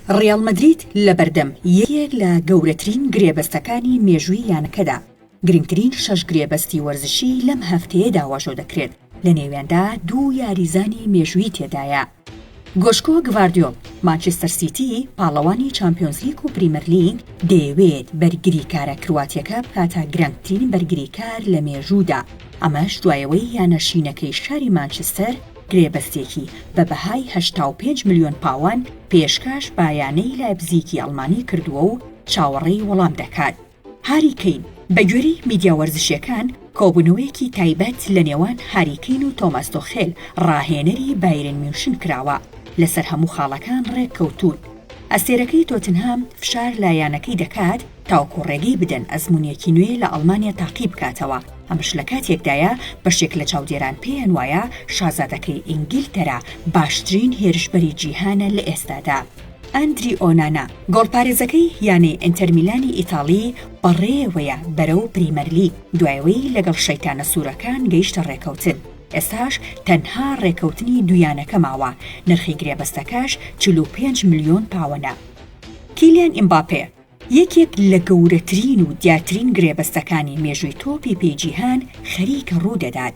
ڕیاڵ مەدرید لەبەردەم یەکێک لە گەورەترین گرێبەستەکانی مێژووی یانەکەدا. گرنگترین 6 گرێبەستی وەرزشی لەم هەفتەیەدا واژۆ دەکرێت، لە نێویاندا 2 یاریزانی مێژووی تێدایە. گۆشکۆ گواردیۆل مانچستەر سیتی پاڵەوانی چامپیۆنز لیگ و پریمەر لیگ دەیەوێت بەرگری کارە کرواتیەکە بکاتە گرنگترین بەرگری کار لە مێژوودا، ئەمەش دوایەوەی یانەشینەکەی شاری مانچستەر گرێبەستێکی بە بەهای 85 ملیۆن پاوەند پێشکەش بە یانەی لایپزیگی ئەڵمانی کردووە و چاوەڕێی وەڵام دەکات. هاری کەین بە گوێرەی میدیا وەرزشیەکان کۆبوونەوەیەکی تایبەت لە نێوان هاری کەین و تۆماس تۆخێل ڕاهێنەری بایرن میونشن کراوە، لەسەر هەموو خاڵەکان ڕێککەوتوون. ئەستێرەکەی تۆتنهام فشار لایەنەکەی دەکات تاوەکو ڕێگەی بدەن ئەزموونیەکی نوێ لە ئەڵمانیا تاقی بکاتەوە، ئەمەش لە کاتێکدایە بەشێک لە چاودێران پێیان وایە شازادەکەی ئینگلتەرا باشترین هێرشبەری جیهانە لە ئێستادا. ئەندری ئۆنانا گۆڵپارێزەکەی یانەی ئینتەر میلانی ئیتاڵی بەڕێوەیە بەرەو پریمەر لیگ، دوایەوەی لەگەڵ شەیتانە سوورەکان گەیشتە ڕێکەوتن. ئێستاش تەنها ڕێکەوتنی دویانەکە ماوە، نرخی گرێبەستەکەش 45 ملیۆن پاوەنە. کیلیان ئیمباپێ یەکێک لە گەورەترین و دیارترین گرێبەستەکانی مێژووی تۆپی پێجیهان خەریکە ڕوودەدات.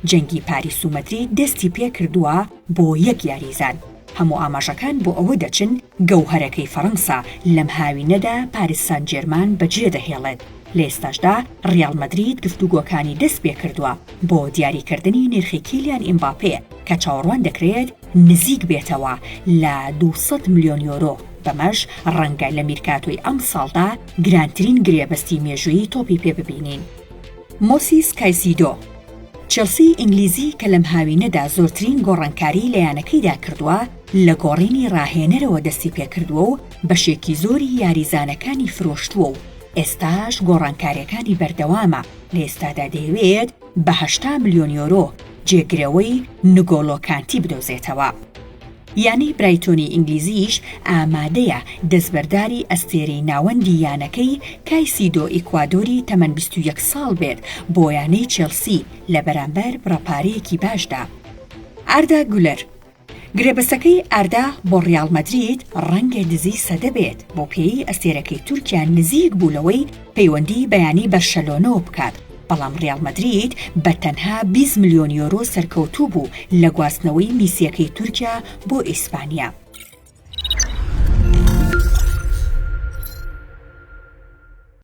جەنگی پاریس و مەدرید دەستی پێ کردووە بۆ یەک یاریزان. هەموو ئاماژەکان بۆ ئەوە دەچن گەوهەرەکەی فەڕەنسا لەم هاوینەدا پاریس سان جێرمان بەجێ دەهێڵێت. لە ئێستاشدا ڕیاڵ مەدرید گفتوگۆکانی دەست پێ کردووە بۆ دیاریکردنی نرخی کیلیان ئیمباپێ کە چاوەڕوان دەکرێت نزیک بێتەوە لە 200 ملیۆن یۆرۆ. بەمەش ڕەنگە لە میرکاتۆی ئەم ساڵدا گرانترین گرێبەستی مێژووی تۆپی پێ ببینین. مۆسیس کایسیدۆ چێلسی ئینگلیزی کە لەم هاوینەدا زۆرترین گۆڕانکاری لە یانەکەیدا کردووە، لە گۆڕینی ڕاهێنەرەوە دەستی پێکردووە و بەشێکی زۆری یاریزانەکانی فرۆشتووە و ئێستاش گۆڕانکاریەکانی بەردەوامە. لە ئێستادا دەیەوێت بە 80 ملیۆن یۆرۆ جێگرەوەی نگۆلۆ کانتی بدۆزێتەوە. یانەی برایتۆنی ئینگلیزیش ئامادەیە دەستبەرداری ئەستێرەی ناوەندی یانەکەی کایسیدۆ ئیکوادۆری تەمەن 21 ساڵ بێت بۆ یانەی چێلسی لە بەرامبەر بڕەپارەیەکی باشدا. ئاردا گولەر گرێبەستەکەی ئاردا بۆ ڕیاڵ مەدرید ڕەنگە دزی سەدە بێت بۆ پێی ئەستێرەکەی تورکیا نزیک بوولەوەی پەیوەندی بەیانی بەرشەلۆنەوە بکات، بەڵام ڕیاڵ مەدرید بە تەنها 20 ملیۆن یۆرۆ سەرکەوتوو بوو لە گواستنەوەی میسیەکەی تورکیا بۆ ئیسپانیا.